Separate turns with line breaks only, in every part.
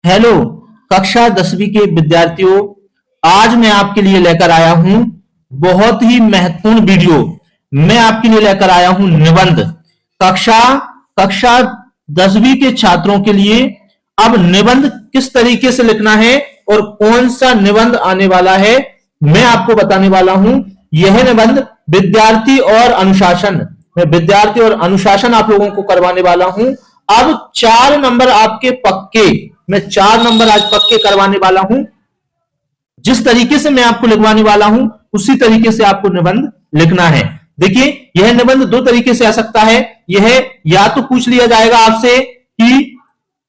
Hello कक्षा 10वीं के विद्यार्थियों, आज मैं आपके लिए लेकर आया हूं बहुत ही महत्वपूर्ण वीडियो। मैं आपके लिए लेकर आया हूं निबंध कक्षा कक्षा 10वीं के छात्रों के लिए। अब निबंध किस तरीके से लिखना है और कौन सा निबंध आने वाला है, मैं आपको बताने वाला हूं। यह निबंध विद्यार्थी और अनुशासन, मैं विद्यार्थी और अनुशासन आप लोगों को करवाने वाला हूं। अब 4 नंबर आपके पक्के, मैं 4 नंबर आज पक्के करवाने वाला हूं। जिस तरीके से मैं आपको लिखवाने वाला हूं उसी तरीके से आपको निबंध लिखना है। देखिए, यह निबंध 2 तरीके से आ सकता है। यह या तो पूछ लिया जाएगा आपसे कि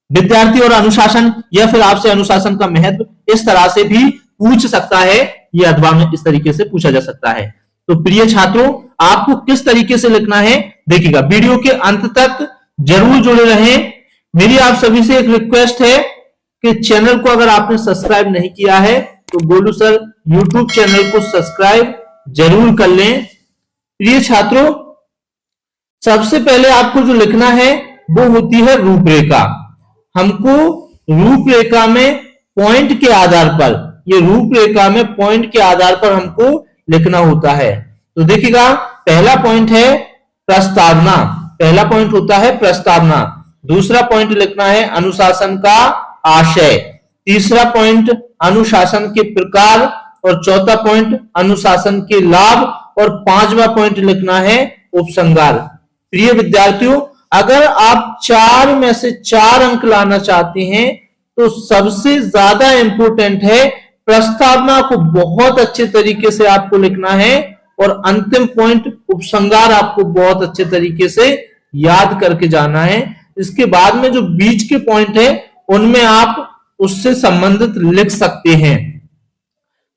विद्यार्थी और अनुशासन, या फिर आपसे अनुशासन का महत्व, इस तरह से भी पूछ सकता है। यह अथवा में इस तरीके से पूछा जा सकता है। तो प्रिय छात्रों, आपको किस तरीके से लिखना है देखिएगा, वीडियो के अंत तक जरूर जुड़े रहें। मेरी आप सभी से एक रिक्वेस्ट है कि चैनल को अगर आपने सब्सक्राइब नहीं किया है तो गोलू सर यूट्यूब चैनल को सब्सक्राइब जरूर कर लें। प्रिय छात्रों, सबसे पहले आपको जो लिखना है वो होती है रूपरेखा। हमको रूपरेखा में पॉइंट के आधार पर, ये रूपरेखा में पॉइंट के आधार पर हमको लिखना होता है। तो देखिएगा, पहला पॉइंट है प्रस्तावना, पहला पॉइंट होता है प्रस्तावना। दूसरा पॉइंट लिखना है अनुशासन का आशय। तीसरा पॉइंट अनुशासन के प्रकार, और चौथा पॉइंट अनुशासन के लाभ, और पांचवा पॉइंट लिखना है उपसंहार। प्रिय विद्यार्थियों, अगर आप 4 में से 4 अंक लाना चाहते हैं तो सबसे ज्यादा इंपॉर्टेंट है प्रस्तावना को बहुत अच्छे तरीके से आपको लिखना है, और अंतिम पॉइंट उपसंहार आपको बहुत अच्छे तरीके से याद करके जाना है। इसके बाद में जो बीच के पॉइंट है उनमें आप उससे संबंधित लिख सकते हैं।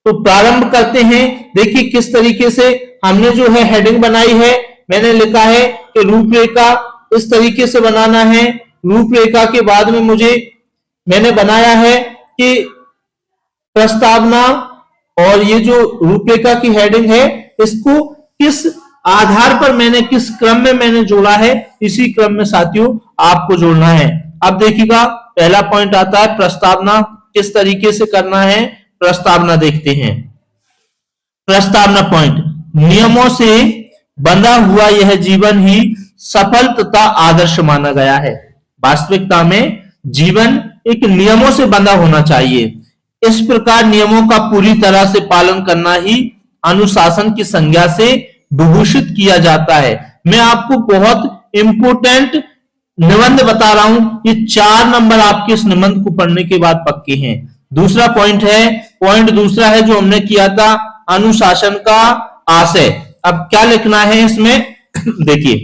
तो प्रारंभ करते हैं। देखिए किस तरीके से हमने जो है हेडिंग बनाई है। मैंने लिखा है कि रूपरेखा इस तरीके से बनाना है। रूपरेखा के बाद में मैंने बनाया है कि प्रस्तावना, और ये जो रूपरेखा की हेडिंग है इसको किस आधार पर मैंने, किस क्रम में मैंने जोड़ा है, इसी क्रम में साथियों आपको जोड़ना है। अब देखिएगा, पहला पॉइंट आता है प्रस्तावना। किस तरीके से करना है प्रस्तावना देखते हैं। प्रस्तावना पॉइंट, नियमों से बंधा हुआ यह जीवन ही सफल तथा आदर्श माना गया है। वास्तविकता में जीवन एक नियमों से बंधा होना चाहिए। इस प्रकार नियमों का पूरी तरह से पालन करना ही अनुशासन की संज्ञा से विभूषित किया जाता है। मैं आपको बहुत इंपोर्टेंट निबंध बता रहा हूं, ये 4 नंबर आपके इस निबंध को पढ़ने के बाद पक्के हैं। दूसरा पॉइंट है, पॉइंट दूसरा है जो हमने किया था, अनुशासन का आशय। अब क्या लिखना है इसमें देखिए,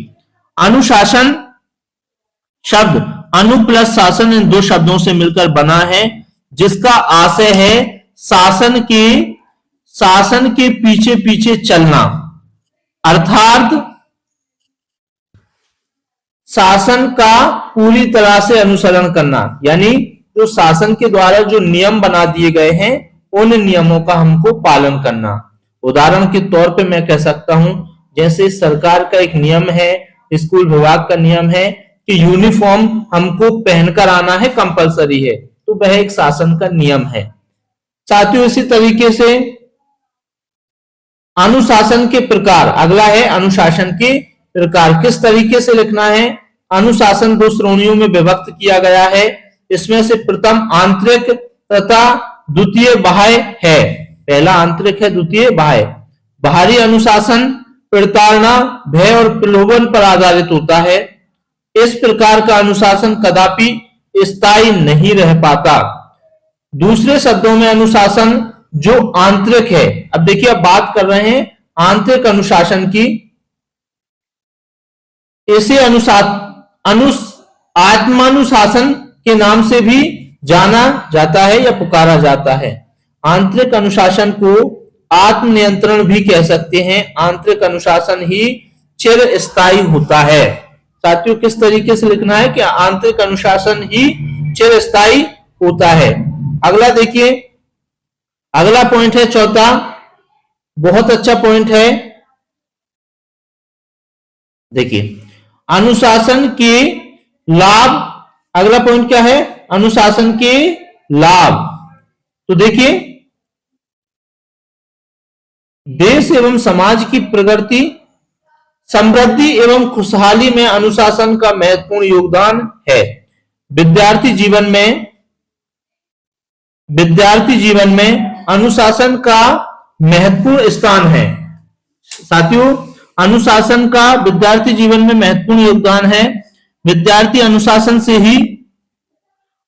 अनुशासन शब्द अनु प्लस शासन इन 2 शब्दों से मिलकर बना है, जिसका आशय है शासन के पीछे पीछे चलना, अर्थात शासन का पूरी तरह से अनुसरण करना। यानी जो शासन के द्वारा जो नियम बना दिए गए हैं उन नियमों का हमको पालन करना। उदाहरण के तौर पे मैं कह सकता हूं, जैसे सरकार का एक नियम है, स्कूल विभाग का नियम है कि यूनिफॉर्म हमको पहनकर आना है, कंपलसरी है, तो वह एक शासन का नियम है। साथियों, इसी तरीके से अनुशासन के प्रकार, अगला है अनुशासन के प्रकार। किस तरीके से लिखना है, अनुशासन 2 श्रेणियों में विभक्त किया गया है। इसमें से प्रथम आंतरिक तथा द्वितीय बाह्य है। पहला आंतरिक है, द्वितीय बाह्य। बाहरी अनुशासन प्रताड़ना, भय और प्रलोभन पर आधारित होता है। इस प्रकार का अनुशासन कदापि स्थायी नहीं रह पाता। दूसरे शब्दों में अनुशासन जो आंतरिक है, अब देखिए, अब बात कर रहे हैं आंतरिक अनुशासन की। इसे आत्मानुशासन के नाम से भी जाना जाता है या पुकारा जाता है। आंतरिक अनुशासन को आत्मनियंत्रण भी कह सकते हैं। आंतरिक अनुशासन ही चिर स्थायी होता है। साथियों, किस तरीके से लिखना है कि आंतरिक अनुशासन ही चिर स्थायी होता है। अगला देखिए, अगला पॉइंट है चौथा, बहुत अच्छा पॉइंट है। देखिए, अनुशासन के लाभ, अगला पॉइंट क्या है, अनुशासन के लाभ। तो देखिए, देश एवं समाज की प्रगति, समृद्धि एवं खुशहाली में अनुशासन का महत्वपूर्ण योगदान है। विद्यार्थी जीवन में अनुशासन का महत्वपूर्ण स्थान है। साथियों, अनुशासन का विद्यार्थी जीवन में महत्वपूर्ण योगदान है। विद्यार्थी अनुशासन से ही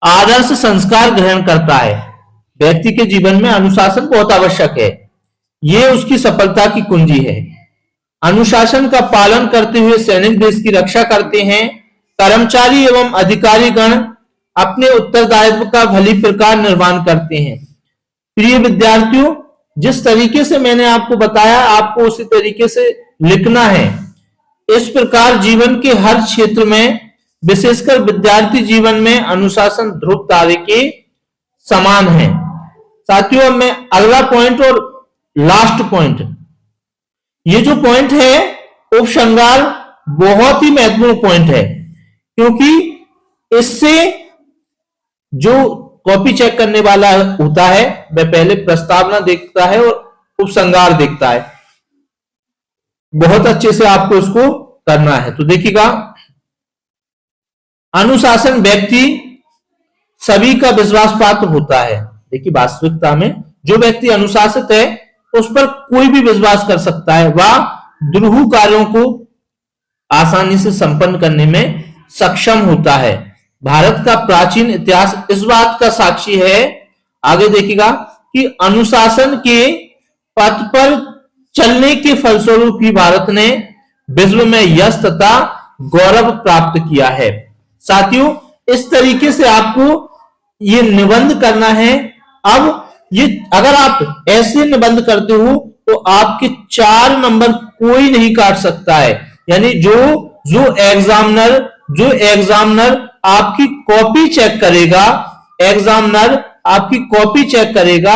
आदर्श संस्कार ग्रहण करता है। व्यक्ति के जीवन में अनुशासन बहुत आवश्यक है, ये उसकी सफलता की कुंजी है। अनुशासन का पालन करते हुए सैनिक देश की रक्षा करते हैं। कर्मचारी एवं अधिकारी गण अपने उत्तरदायित्व का भली प्रकार निर्वहन करते हैं। प्रिय विद्यार्थियों, जिस तरीके से मैंने आपको बताया, आपको उसी तरीके से लिखना है। इस प्रकार जीवन के हर क्षेत्र में, विशेषकर विद्यार्थी जीवन में, अनुशासन ध्रुव तारे के समान है। साथियों, अब मैं अगला पॉइंट और लास्ट पॉइंट, ये जो पॉइंट है उपसंहार, बहुत ही महत्वपूर्ण पॉइंट है, क्योंकि इससे जो कॉपी चेक करने वाला होता है वह पहले प्रस्तावना देखता है और उपसंहार देखता है। बहुत अच्छे से आपको इसको करना है। तो देखिएगा, अनुशासन व्यक्ति सभी का विश्वास पात्र होता है। देखिए, वास्तविकता में जो व्यक्ति अनुशासित है उस पर कोई भी विश्वास कर सकता है। वह दुरूह कार्यों को आसानी से संपन्न करने में सक्षम होता है। भारत का प्राचीन इतिहास इस बात का साक्षी है, आगे देखिएगा, कि अनुशासन के पथ पर चलने के फलस्वरूप ही भारत ने विश्व में यश तथा गौरव प्राप्त किया है। साथियों, इस तरीके से आपको ये निबंध करना है। अब ये अगर आप ऐसे निबंध करते हो तो आपके 4 नंबर कोई नहीं काट सकता है। यानी जो एग्जामिनर आपकी कॉपी चेक करेगा,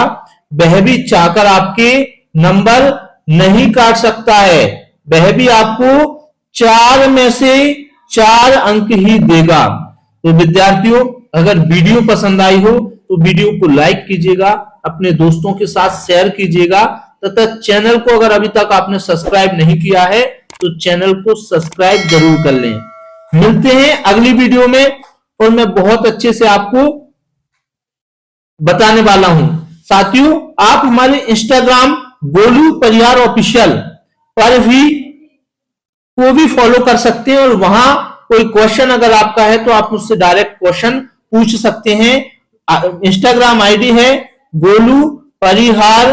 वह भी चाहकर आपके नंबर नहीं काट सकता है। वह भी आपको 4 में से 4 अंक ही देगा। तो विद्यार्थियों, अगर वीडियो पसंद आई हो तो वीडियो को लाइक कीजिएगा, अपने दोस्तों के साथ शेयर कीजिएगा, तथा चैनल को अगर अभी तक आपने सब्सक्राइब नहीं किया है तो चैनल को सब्सक्राइब जरूर कर लें। मिलते हैं अगली वीडियो में, और मैं बहुत अच्छे से आपको बताने वाला हूं। साथियों, आप हमारे इंस्टाग्राम गोलू परिहार ऑफिशियल पर भी फॉलो कर सकते हैं, और वहां कोई क्वेश्चन अगर आपका है तो आप मुझसे डायरेक्ट क्वेश्चन पूछ सकते हैं। इंस्टाग्राम आईडी है गोलू परिहार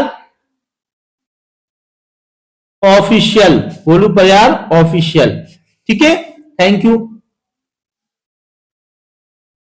ऑफिशियल। ठीक है, थैंक यू।